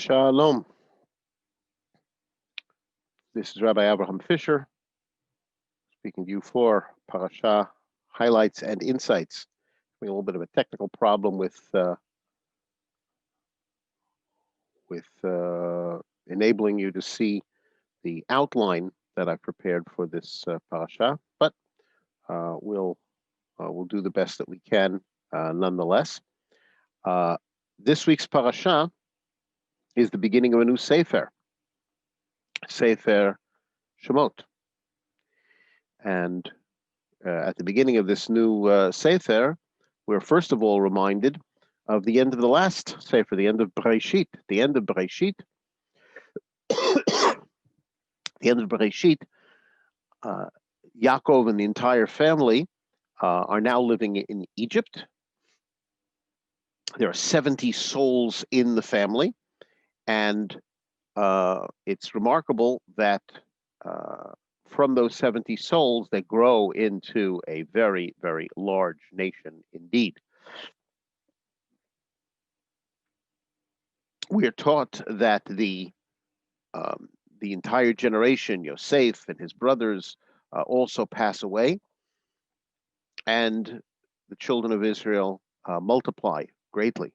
Shalom. This is Rabbi Abraham Fisher speaking to you for Parsha highlights and insights. We have a little bit of a technical problem with enabling you to see the outline that I prepared for this Parsha, but we'll do the best that we can nonetheless. This week's Parsha is the beginning of a new Sefer Shemot. And at the beginning of this new Sefer, we're first of all reminded of the end of the last Sefer, the end of Bereshit. The end of Bereshit, Yaakov and the entire family are now living in Egypt. There are 70 souls in the family, and it's remarkable that from those 70 souls, they grow into a very, very large nation indeed. We are taught that the entire generation, Yosef and his brothers, also pass away, and the children of Israel multiply greatly.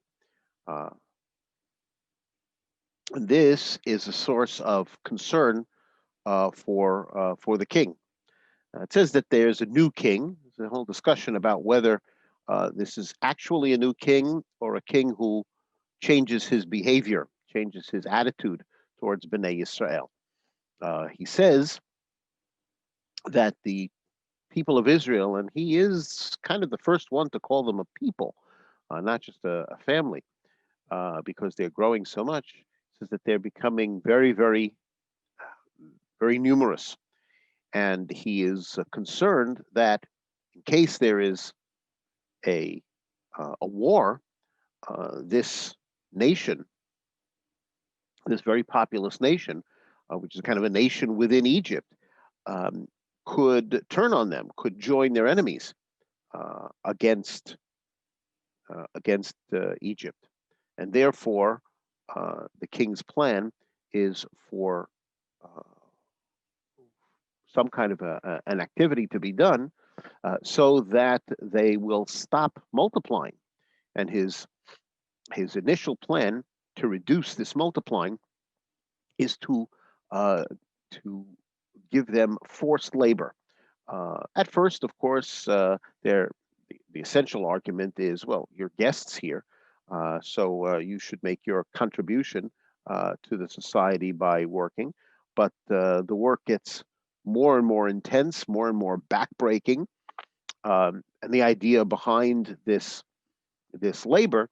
And this is a source of concern for the king. It says that there's a new king. There's a whole discussion about whether this is actually a new king or a king who changes his behavior, changes his attitude towards Bnei Yisrael. He says that the people of Israel, and he is kind of the first one to call them a people, not just a family, because they're growing so much, says that they're becoming very, very, very numerous. And he is concerned that in case there is a war, this nation, this very populous nation, which is kind of a nation within Egypt, could turn on them, could join their enemies against Egypt. And therefore, the king's plan is for some kind of an activity to be done so that they will stop multiplying. And his initial plan to reduce this multiplying is to give them forced labor. At first, of course, the essential argument is, well, you're guests here, so you should make your contribution to the society by working. But the work gets more and more intense, more and more backbreaking, and the idea behind this labor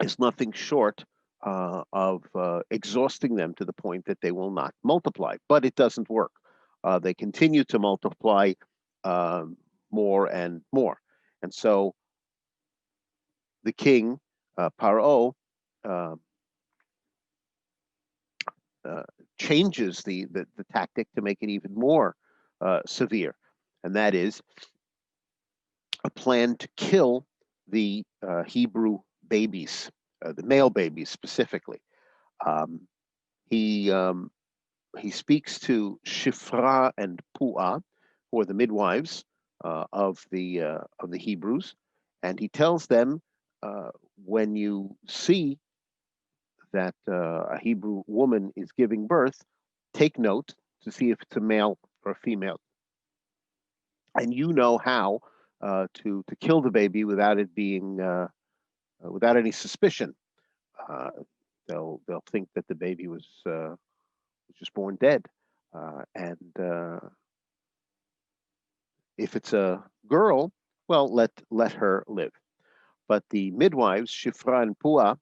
is nothing short of exhausting them to the point that they will not multiply. But it doesn't work. They continue to multiply more and more. And so the king, Paro, changes the tactic to make it even more severe. And that is a plan to kill the Hebrew babies, the male babies specifically. He speaks to Shifra and Puah, who are the midwives of the Hebrews, and he tells them, when you see that a Hebrew woman is giving birth, take note to see if it's a male or a female, and you know how to kill the baby without it being without any suspicion. They'll think that the baby was just born dead, and if it's a girl, well, let her live. But the midwives, Shifra and Puah,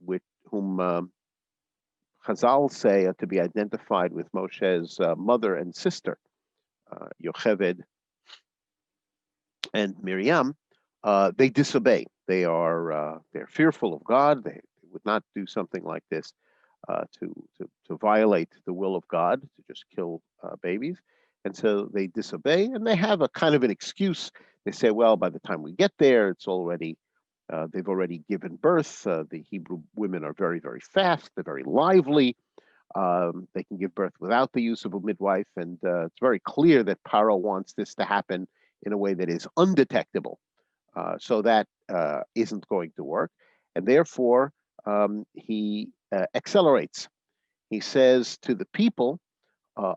with whom Chazal say are to be identified with Moshe's mother and sister, Yocheved and Miriam, they disobey. They're fearful of God. They would not do something like this to violate the will of God, to just kill babies. And so they disobey, and they have a kind of an excuse. They say, well, by the time we get there, it's already They've already given birth. The Hebrew women are very, very fast. They're very lively. They can give birth without the use of a midwife, and it's very clear that Paro wants this to happen in a way that is undetectable. So that isn't going to work, and therefore he accelerates. He says to the people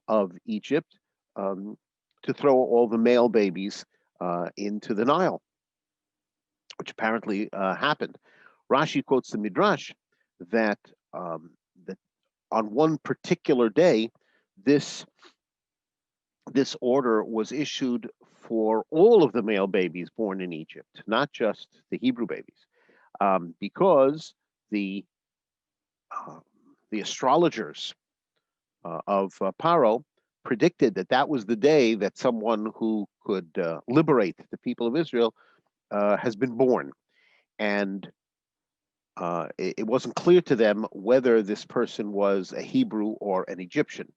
of Egypt to throw all the male babies into the Nile, which apparently happened. Rashi quotes the Midrash that that on one particular day, this this order was issued for all of the male babies born in Egypt, not just the Hebrew babies, because the uh, the astrologers of Paro predicted that that was the day that someone who could liberate the people of Israel has been born, and it wasn't clear to them whether this person was a Hebrew or an Egyptian.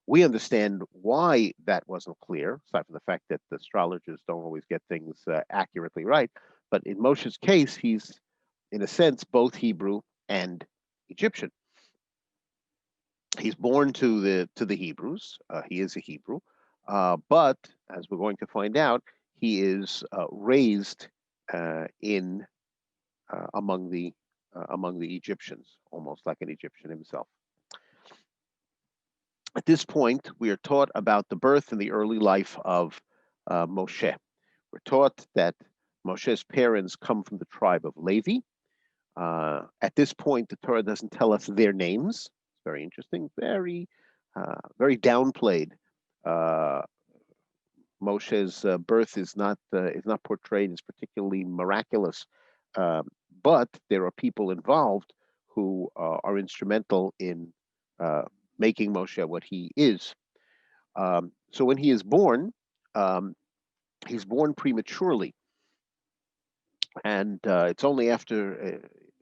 We understand why that wasn't clear, aside from the fact that the astrologers don't always get things accurately right. But in Moshe's case, he's, in a sense, both Hebrew and Egyptian. He's born to the Hebrews. He is a Hebrew, but as we're going to find out, he is raised in among the Egyptians, almost like an Egyptian himself. At this point, we are taught about the birth and the early life of Moshe. We're taught that Moshe's parents come from the tribe of Levi. At this point, the Torah doesn't tell us their names. It's very interesting, very downplayed. Uh, Moshe's birth is not portrayed as particularly miraculous, um, but there are people involved who are instrumental in uh, making Moshe what he is. So when he is born, um, he's born prematurely, and it's only after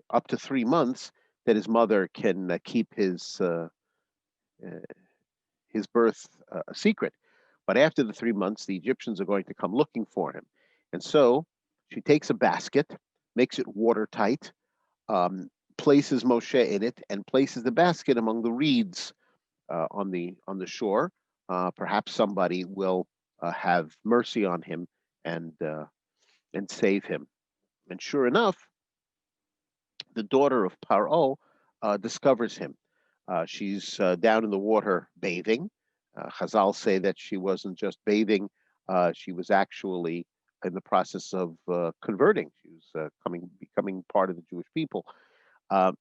up to 3 months that his mother can keep uh, his birth a secret. But after the 3 months, the Egyptians are going to come looking for him, and so she takes a basket, makes it watertight, um, places Moshe in it, and places the basket among the reeds on the shore. Perhaps somebody will have mercy on him and save him. And sure enough, the daughter of Paro discovers him. She's down in the water bathing. Chazal say that she wasn't just bathing; she was actually in the process of converting. She was becoming part of the Jewish people, uh,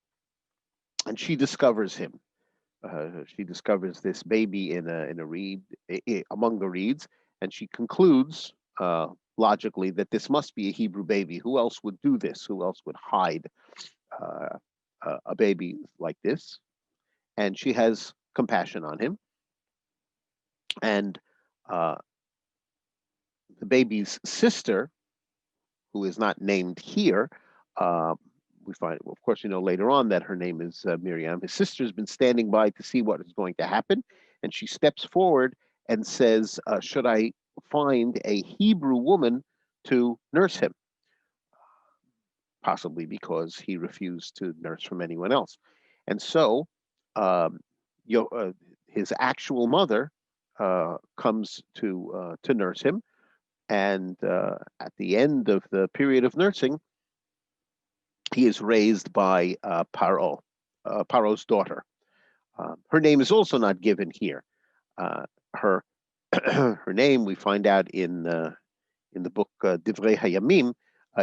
and she discovers him. She discovers this baby in a reed among the reeds, and she concludes logically that this must be a Hebrew baby. Who else would do this? Who else would hide uh, a baby like this? And she has compassion on him, and uh, the baby's sister, who is not named here, uh, we find, of course, later on that her name is Miriam. His sister's been standing by to see what is going to happen, and she steps forward and says, "Should I find a Hebrew woman to nurse him?" Possibly because he refused to nurse from anyone else, and so um, his actual mother comes to nurse him, and at the end of the period of nursing, he is raised by Paro's daughter. Her name is also not given here. Her her name, we find out in the book Divrei Hayamim,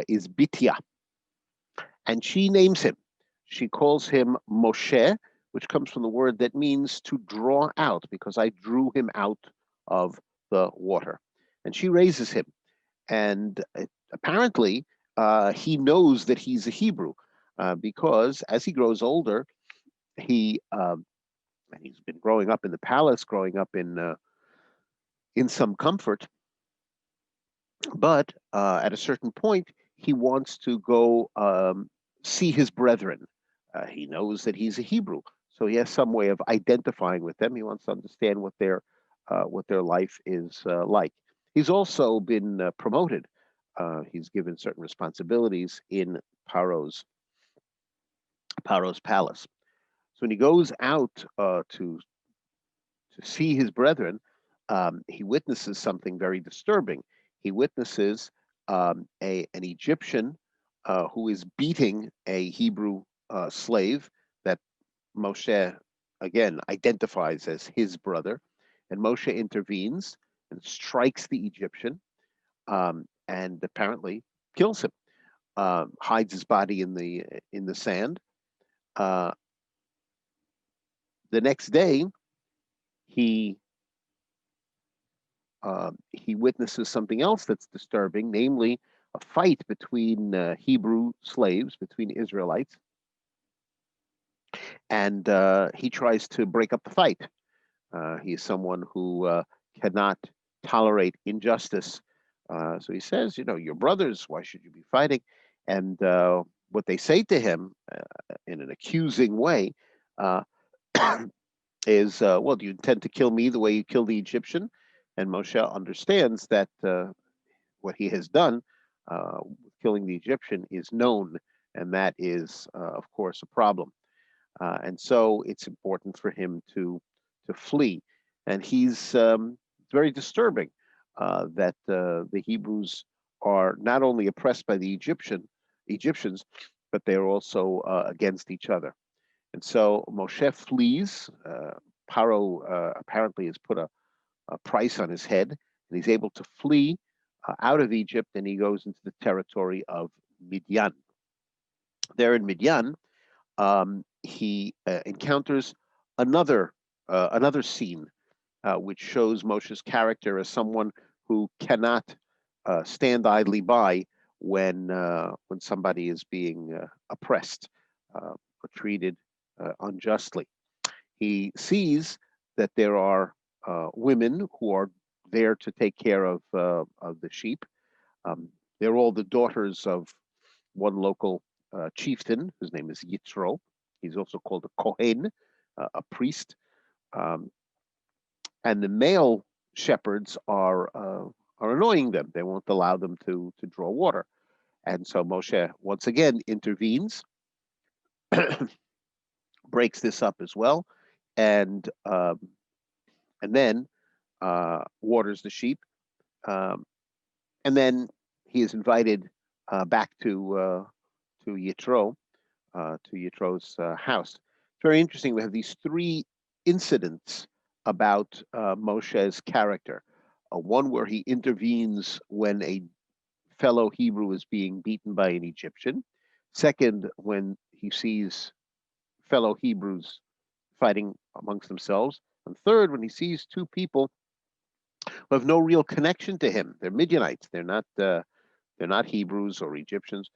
is Bitya, and she names him. She calls him Moshe, which comes from the word that means to draw out, because I drew him out of the water. And she raises him, and apparently he knows that he's a Hebrew, because as he grows older, he's been growing up in the palace, growing up in some comfort, but at a certain point, he wants to go see his brethren. He knows that he's a Hebrew, so he has some way of identifying with them. He wants to understand what their life is like. He's also been promoted. He's given certain responsibilities in Paro's palace. So when he goes out to see his brethren, he witnesses something very disturbing. He witnesses an Egyptian who is beating a Hebrew slave that Moshe, again, identifies as his brother. And Moshe intervenes and strikes the Egyptian, and apparently kills him, hides his body in the sand. Uh, the next day, he he witnesses something else that's disturbing, namely a fight between Hebrew slaves, between Israelites, and he tries to break up the fight. He is someone who cannot tolerate injustice. So he says, your brothers, why should you be fighting? And what they say to him in an accusing way uh, is, well, do you intend to kill me the way you killed the Egyptian? And Moshe understands that what he has done, killing the Egyptian, is known, and that is, of course, a problem. And so it's important for him to flee. And he's it's very disturbing that the Hebrews are not only oppressed by the Egyptians, but they're also against each other. And so Moshe flees. Paro apparently has put a price on his head, and he's able to flee out of Egypt, and he goes into the territory of Midian. There in Midian, he encounters another another scene which shows Moshe's character as someone who cannot stand idly by when somebody is being oppressed or treated unjustly. He sees that there are women who are there to take care of the sheep. They're all the daughters of one local chieftain, whose name is Yitro. He's also called a Kohen, a priest. Um, and the male shepherds are annoying them. They won't allow them to draw water. And so Moshe once again intervenes, breaks this up as well, and then waters the sheep. Um, and then he is invited back to Yitro, to Yitro's house. It's very interesting. We have these three incidents about Moshe's character. One where he intervenes when a fellow Hebrew is being beaten by an Egyptian. Second, when he sees fellow Hebrews fighting amongst themselves. And third, when he sees two people who have no real connection to him. They're Midianites. They're not Hebrews or Egyptians,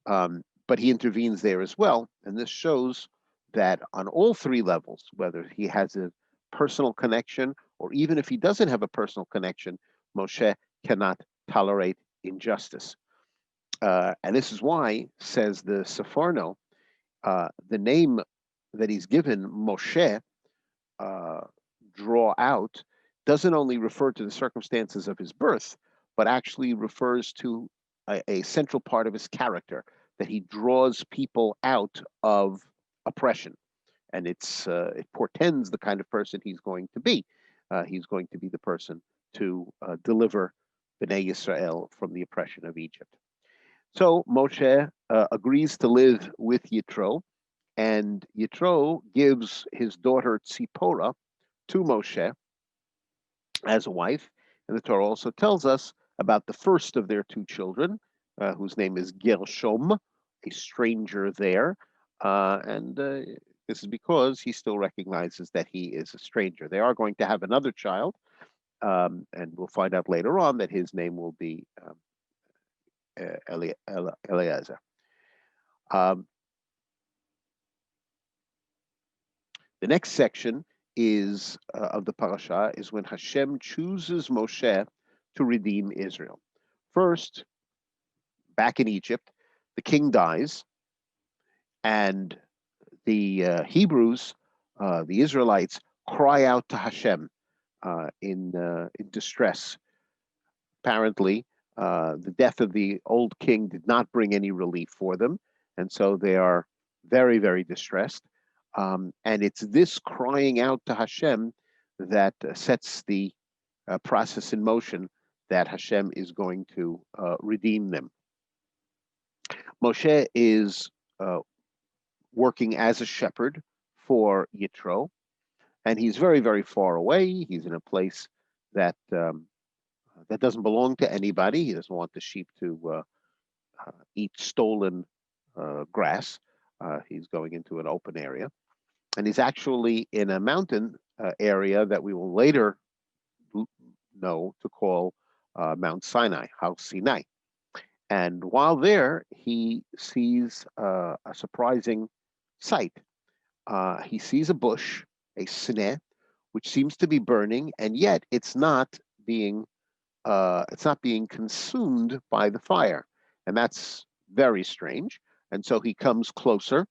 but he intervenes there as well. And this shows that on all three levels, whether he has a personal connection or even if he doesn't have a personal connection, Moshe cannot tolerate injustice. And this is why, says the Seforno, the name that he's given, Moshe, uh, draw out, doesn't only refer to the circumstances of his birth, but actually refers to a central part of his character, that he draws people out of oppression. And it portends the kind of person he's going to be. He's going to be the person to deliver Bnei Yisrael from the oppression of Egypt. So Moshe agrees to live with Yitro, and Yitro gives his daughter Tzipporah to Moshe as a wife. And the Torah also tells us about the first of their two children, whose name is Gershom, a stranger there. And this is because he still recognizes that he is a stranger. They are going to have another child, and we'll find out later on that his name will be Eliezer. The next section is of the parasha is when Hashem chooses Moshe to redeem Israel. First, back in Egypt, the king dies, and the Hebrews, the Israelites, cry out to Hashem in distress. Apparently, The death of the old king did not bring any relief for them, and so they are very, very distressed. And it's this crying out to Hashem that sets the process in motion that Hashem is going to redeem them. Moshe is working as a shepherd for Yitro, and he's very, very far away. He's in a place that that doesn't belong to anybody. He doesn't want the sheep to eat stolen grass. He's going into an open area, and he's actually in a mountain area that we will later know to call Mount Sinai, House Sinai. And while there, he sees a surprising sight. He sees a bush, a sneh, which seems to be burning, and yet it's not being consumed by the fire, and that's very strange. And so he comes closer,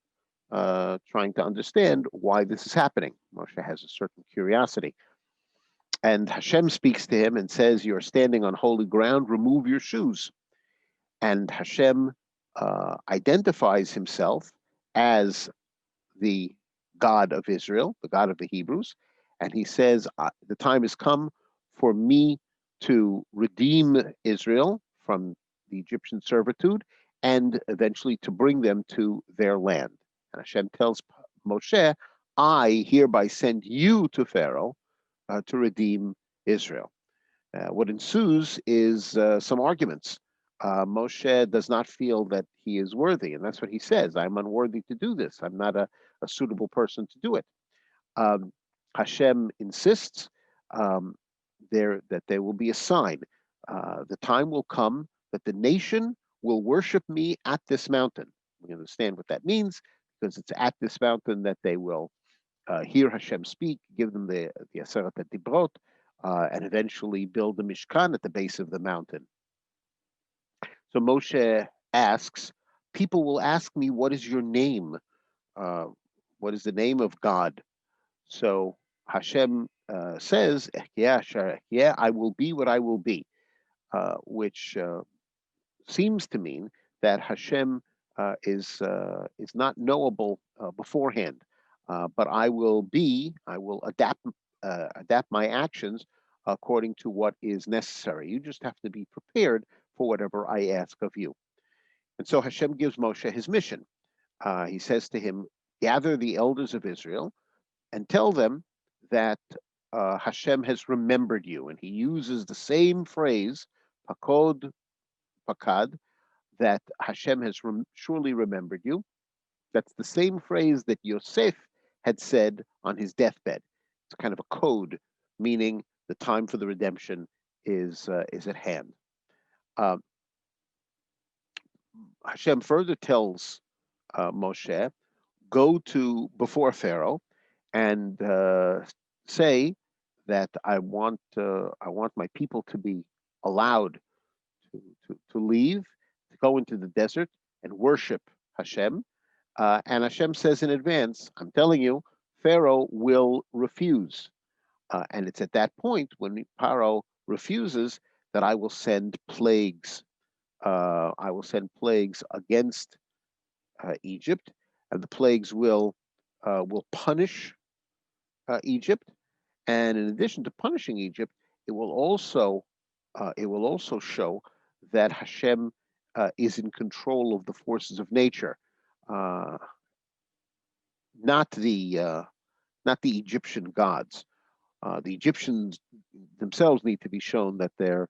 trying to understand why this is happening. Moshe has a certain curiosity. And Hashem speaks to him and says, "You're standing on holy ground, remove your shoes." And Hashem identifies himself as the God of Israel, the God of the Hebrews. And he says, the time has come for me to redeem Israel from the Egyptian servitude and eventually to bring them to their land. And Hashem tells Moshe, I hereby send you to Pharaoh to redeem Israel. What ensues is some arguments. Moshe does not feel that he is worthy, and that's what he says. I'm unworthy to do this. I'm not a suitable person to do it. Hashem insists that there will be a sign. The time will come that the nation will worship me at this mountain. We understand what that means because it's at this mountain that they will hear Hashem speak, give them the Aseret Dibrot, and eventually build the Mishkan at the base of the mountain. So Moshe asks, people will ask me, what is your name? What is the name of God? So Hashem says, yeah, I will be what I will be, which seems to mean that Hashem is not knowable beforehand, but I will adapt my actions according to what is necessary. You just have to be prepared for whatever I ask of you. And so Hashem gives Moshe his mission. He says to him, gather the elders of Israel and tell them that Hashem has remembered you. And he uses the same phrase, pakod, pakad, that Hashem has surely remembered you. That's the same phrase that Yosef had said on his deathbed. It's kind of a code, meaning the time for the redemption is at hand. Hashem further tells Moshe, go to before Pharaoh and say that I want my people to be allowed to leave, to go into the desert and worship Hashem. And Hashem says in advance, I'm telling you, Pharaoh will refuse. And it's at that point when Pharaoh refuses that I will send plagues. I will send plagues against Egypt, and the plagues will punish Egypt. And in addition to punishing Egypt, it will also show that Hashem is in control of the forces of nature, not the Egyptian gods. The Egyptians themselves need to be shown that their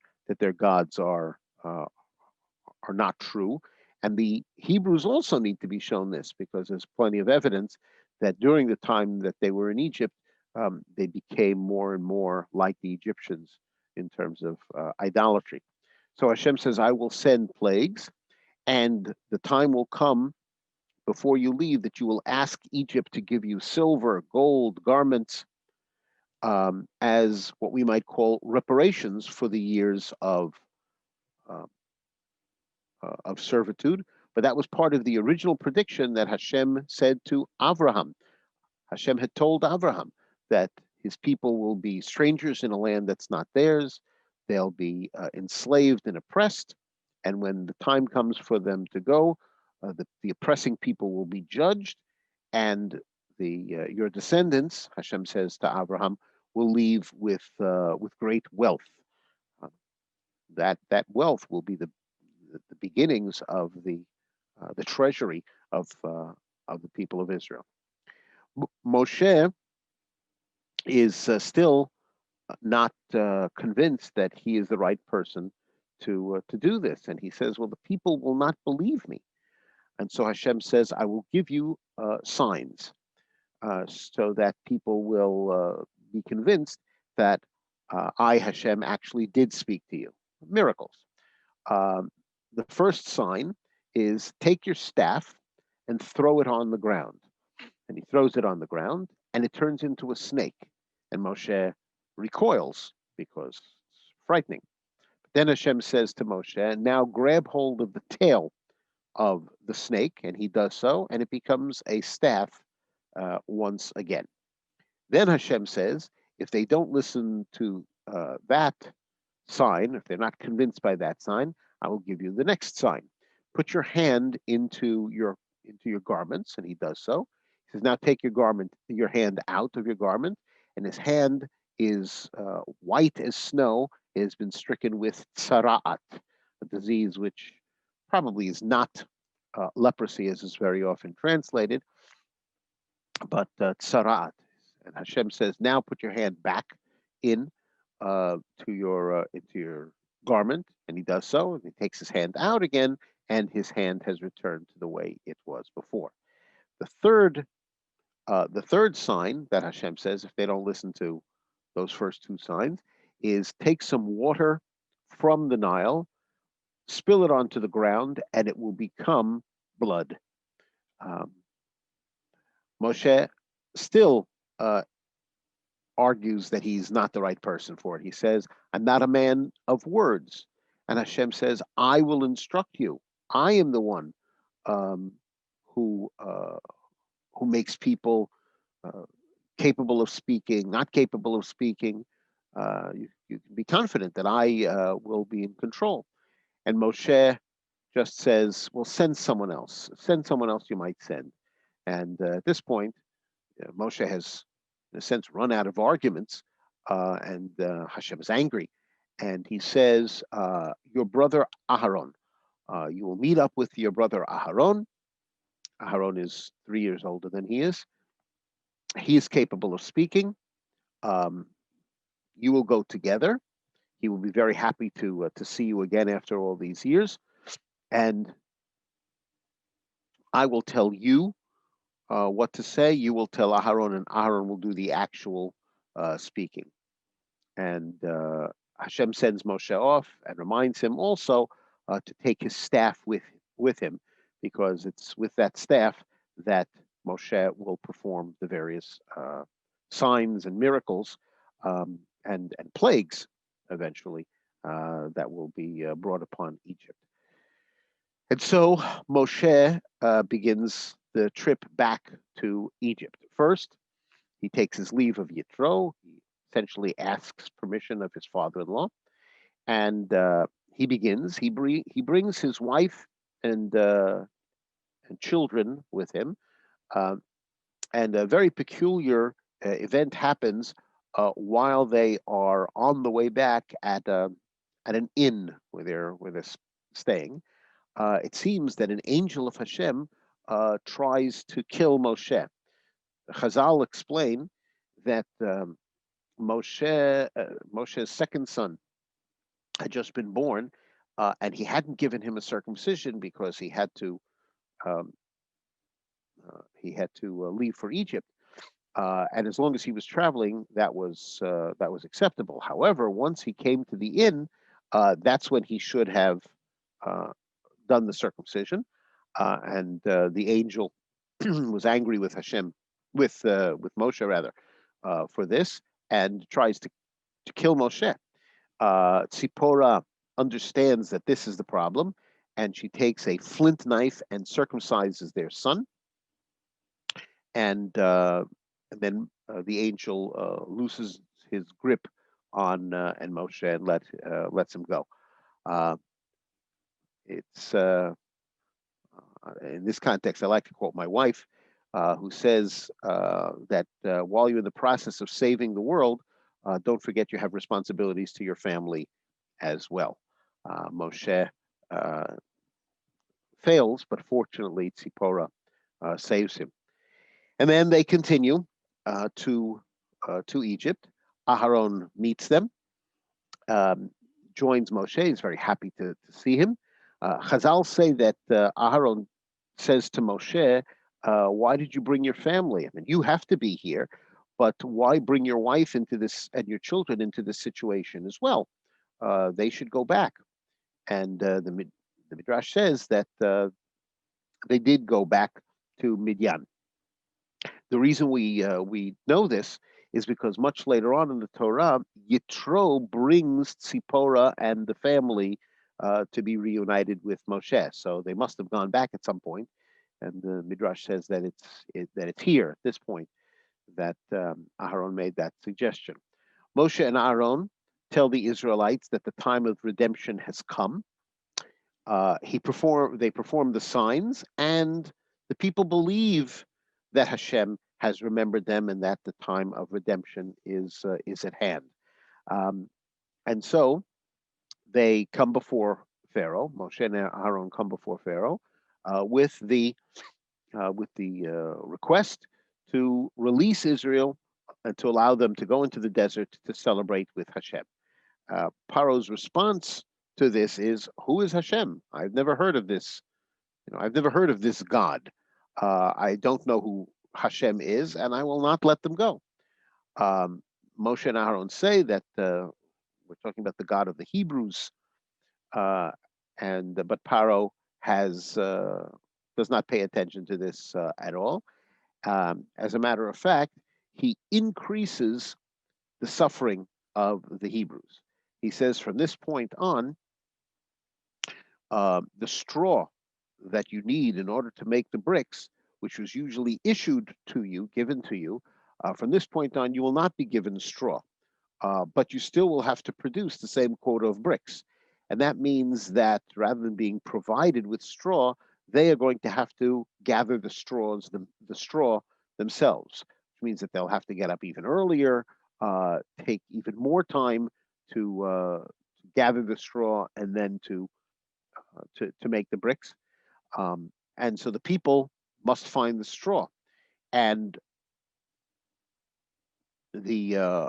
gods are not true, and the Hebrews also need to be shown this because there's plenty of evidence that during the time that they were in Egypt, they became more and more like the Egyptians in terms of idolatry. So Hashem says, I will send plagues, and the time will come before you leave that you will ask Egypt to give you silver, gold, garments, as what we might call reparations for the years of servitude. But that was part of the original prediction that Hashem said to Avraham. Hashem had told Avraham that his people will be strangers in a land that's not theirs, they'll be enslaved and oppressed. And when the time comes for them to go, the oppressing people will be judged, and your descendants, Hashem says to Abraham, will leave with great wealth. Uh, that wealth will be the beginnings of the treasury of the people of Israel. Moshe is still not convinced that he is the right person to do this, and he says, "Well, the people will not believe me." And so Hashem says, "I will give you signs so that people will be convinced that I, Hashem, actually did speak to you." Miracles. Um, the first sign is take your staff and throw it on the ground. And he throws it on the ground, and it turns into a snake. And Moshe recoils because it's frightening. But then Hashem says to Moshe, "Now grab hold of the tail of the snake," and he does so, and it becomes a staff once again. Then Hashem says, if they don't listen to that sign, if they're not convinced by that sign, I will give you the next sign. Put your hand into your garments, and he does so. He says, now take your hand out of your garment, and his hand is white as snow. It has been stricken with tzara'at, a disease which probably is not leprosy, as is very often translated, but tzara'at. And Hashem says, now put your hand back in into your garment, and he does so, and he takes his hand out again, and his hand has returned to the way it was before. The third sign that Hashem says, if they don't listen to those first two signs, is take some water from the Nile, spill it onto the ground, and it will become blood. Moshe still argues that he's not the right person for it. He says, I'm not a man of words. And Hashem says, I will instruct you. I am the one who makes people capable of speaking, not capable of speaking. You can be confident that I will be in control. And Moshe just says, well, send someone else. Send someone else you might send. And at this point, Moshe has, in a sense, run out of arguments, and Hashem is angry. And he says, your brother Aharon, you will meet up with your brother Aharon. Aharon is 3 years older than he is. He is capable of speaking. You will go together. He will be very happy to see you again after all these years. And I will tell you what to say. You will tell Aharon, and Aharon will do the actual speaking. And Hashem sends Moshe off and reminds him also to take his staff with him, because it's with that staff that Moshe will perform the various signs and miracles and plagues eventually that will be brought upon Egypt. And so Moshe begins the trip back to Egypt. First, he takes his leave of Yitro. He essentially asks permission of his father-in-law, and he begins. He brings his wife and children with him, and a very peculiar event happens while they are on the way back at an inn where they're staying. It seems that an angel of Hashem tries to kill Moshe. Chazal explain that Moshe's second son had just been born, and he hadn't given him a circumcision because he had to leave for Egypt. And as long as he was traveling, that was acceptable. However, once he came to the inn, that's when he should have done the circumcision, and the angel was angry with Hashem, with Moshe rather, for this, and tries to kill Moshe. Tzipora understands that this is the problem, and she takes a flint knife and circumcises their son. And then the angel looses his grip on and Moshe and lets him go. Uh, it's In this context, I like to quote my wife, who says that while you're in the process of saving the world, don't forget you have responsibilities to your family as well. Moshe uh, fails, but fortunately, Tzipora saves him. And then they continue uh, to to Egypt. Aharon meets them, um, joins Moshe. He's very happy to see him. Chazal say that Aharon says to Moshe, "Why did you bring your family? I mean, you have to be here, but why bring your wife into this and your children into this situation as well? They should go back." And the Midrash says that they did go back to Midian. The reason we know this is because much later on in the Torah, Yitro brings Tzipora and the family to be reunited with Moshe. So they must have gone back at some point, and the Midrash says that that it's here at this point that Aharon made that suggestion. Moshe and Aaron tell the Israelites that the time of redemption has come. They perform the signs, and the people believe that Hashem has remembered them and that the time of redemption is at hand. Um, and so they come before Pharaoh. Moshe and Aaron come before Pharaoh with the request to release Israel and to allow them to go into the desert to celebrate with Hashem. Paro's response to this is, "Who is Hashem? I've never heard of this. I've never heard of this God. I don't know who Hashem is, and I will not let them go." Um, Moshe and Aaron say that we're talking about the God of the Hebrews, uh, and but Paro has does not pay attention to this at all. As a matter of fact, he increases the suffering of the Hebrews. He says from this point on, the straw that you need in order to make the bricks, which was usually issued to you, given to you, from this point on, you will not be given straw, but you still will have to produce the same quota of bricks. And that means that rather than being provided with straw, they are going to have to gather the straw themselves, which means that they'll have to get up even earlier, take even more time to gather the straw and then to make the bricks. And so the people must find the straw, and the uh,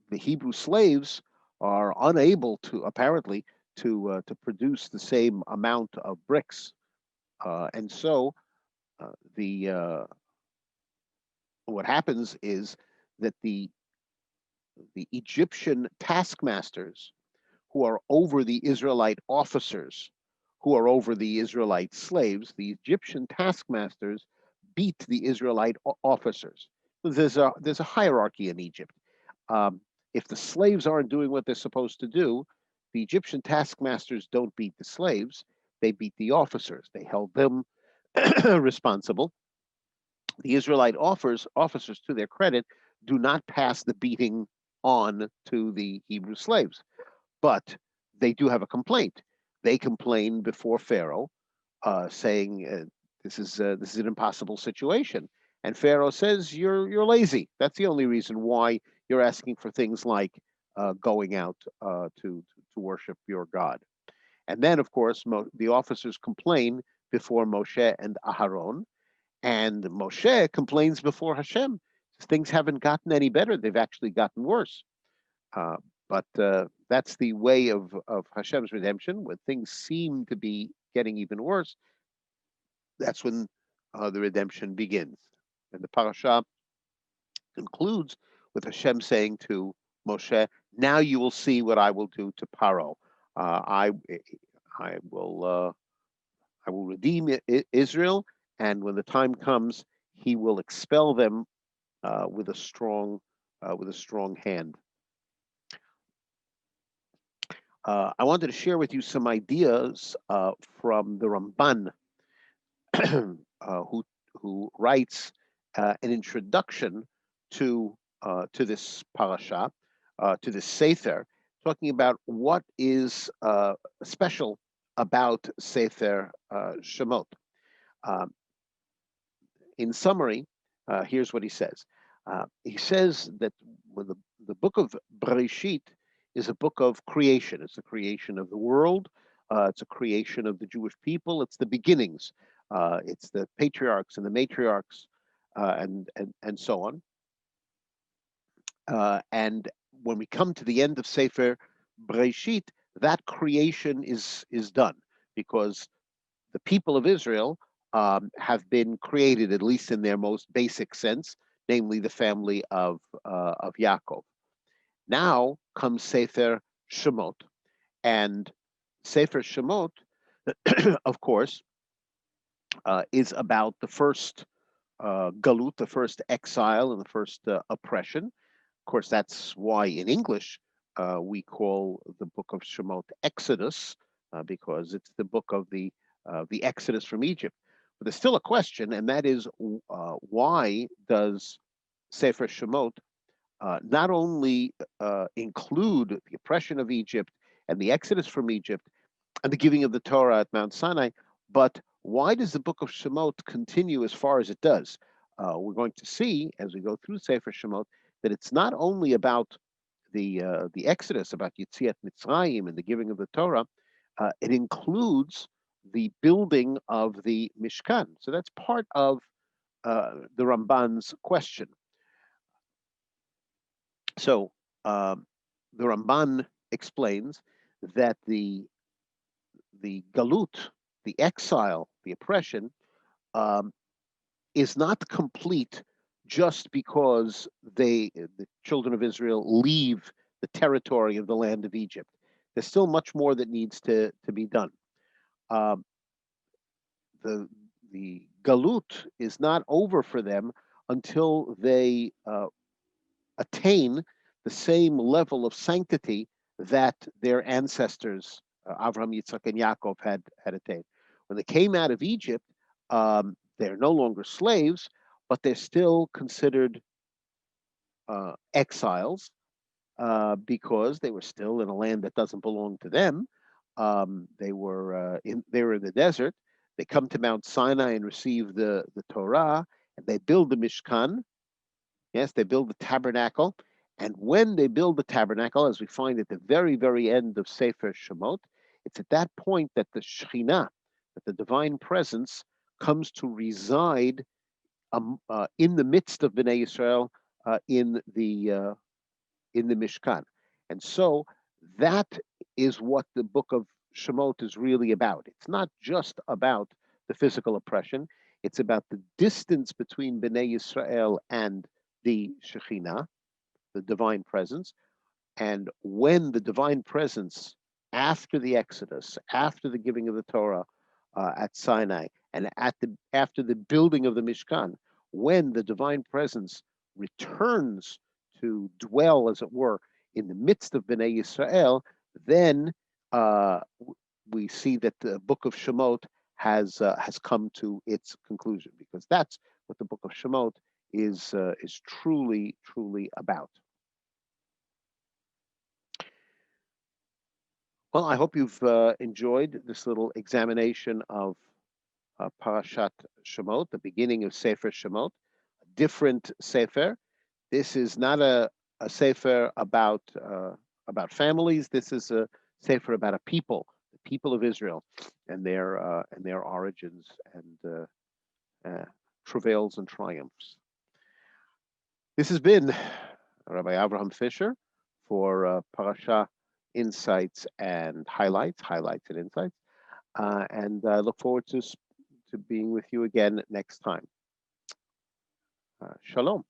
the Hebrew slaves are unable to apparently to produce the same amount of bricks, and so the what happens is that the Egyptian taskmasters who are over the Israelite officers, who are over the Israelite slaves, the Egyptian taskmasters beat the Israelite officers. There's a hierarchy in Egypt. Um, if the slaves aren't doing what they're supposed to do, the Egyptian taskmasters don't beat the slaves; they beat the officers. They held them responsible. The Israelite officers, to their credit, do not pass the beating on to the Hebrew slaves, but they do have a complaint. They complain before Pharaoh, saying this is an impossible situation. And Pharaoh says you're lazy. That's the only reason why you're asking for things like going out to worship your God. And then, of course, the officers complain before Moshe and Aharon, and Moshe complains before Hashem. Things haven't gotten any better; they've actually gotten worse. Uh, but that's the way of Hashem's redemption. When things seem to be getting even worse, that's when the redemption begins. And the parasha concludes with Hashem saying to Moshe, "Now you will see what I will do to Paro. Uh, I, I I will redeem Israel, and when the time comes, he will expel them with a strong hand." I wanted to share with you some ideas from the Ramban, who writes an introduction to this parasha. to the Sefer, talking about what is special about Sefer Shemot. Um, in summary, here's what he says. He says that when the book of Bereshit is a book of creation. It's a creation of the world. It's a creation of the Jewish people. It's the beginnings. It's the patriarchs and the matriarchs, and so on. And when we come to the end of Sefer Bereshit, that creation is done, because the people of Israel have been created, at least in their most basic sense, namely the family of Yaakov. Now comes Sefer Shemot, and Sefer Shemot, of course, is about the first galut, the first exile, and the first oppression. Of course, that's why in English we call the book of Shemot Exodus, because it's the book of the Exodus from Egypt. But there's still a question, and that is, why does Sefer Shemot not only include the oppression of Egypt and the Exodus from Egypt and the giving of the Torah at Mount Sinai, but why does the book of Shemot continue as far as it does? We're going to see as we go through Sefer Shemot that it's not only about the Exodus, about Yetziat Mitzrayim and the giving of the Torah. It includes the building of the Mishkan. So that's part of the Ramban's question. So the Ramban explains that the galut, the exile, the oppression, is not complete just because the children of Israel leave the territory of the land of Egypt. There's still much more that needs to be done. The galut is not over for them until they attain the same level of sanctity that their ancestors, Avraham, Yitzhak, and Yaakov, had attained. When they came out of Egypt, they're no longer slaves, but they're still considered exiles because they were still in a land that doesn't belong to them. They were in the desert. They come to Mount Sinai and receive the Torah, and they build the Mishkan. Yes, they build the tabernacle. And when they build the tabernacle, as we find at the very, very end of Sefer Shemot, it's at that point that the Shekhinah, that the divine presence, comes to reside in the midst of Bnei Israel in the Mishkan. And so that is what the book of Shemot is really about. It's not just about the physical oppression. It's about the distance between Bnei Israel and the Shekhinah, the divine presence. And when the divine presence, after the Exodus, after the giving of the Torah at Sinai, and after the building of the Mishkan, when the divine presence returns to dwell, as it were, in the midst of Bnei Israel, then we see that the book of Shemot has come to its conclusion, because that's what the book of Shemot is truly about. Well, I hope you've enjoyed this little examination of Parashat Shemot, the beginning of Sefer Shemot, a different Sefer. This is not a Sefer about families. This is a Sefer about a people, the people of Israel, and their origins and travails and triumphs. This has been Rabbi Avraham Fisher for Parasha Insights and Highlights and Insights. And I look forward to being with you again next time. Shalom.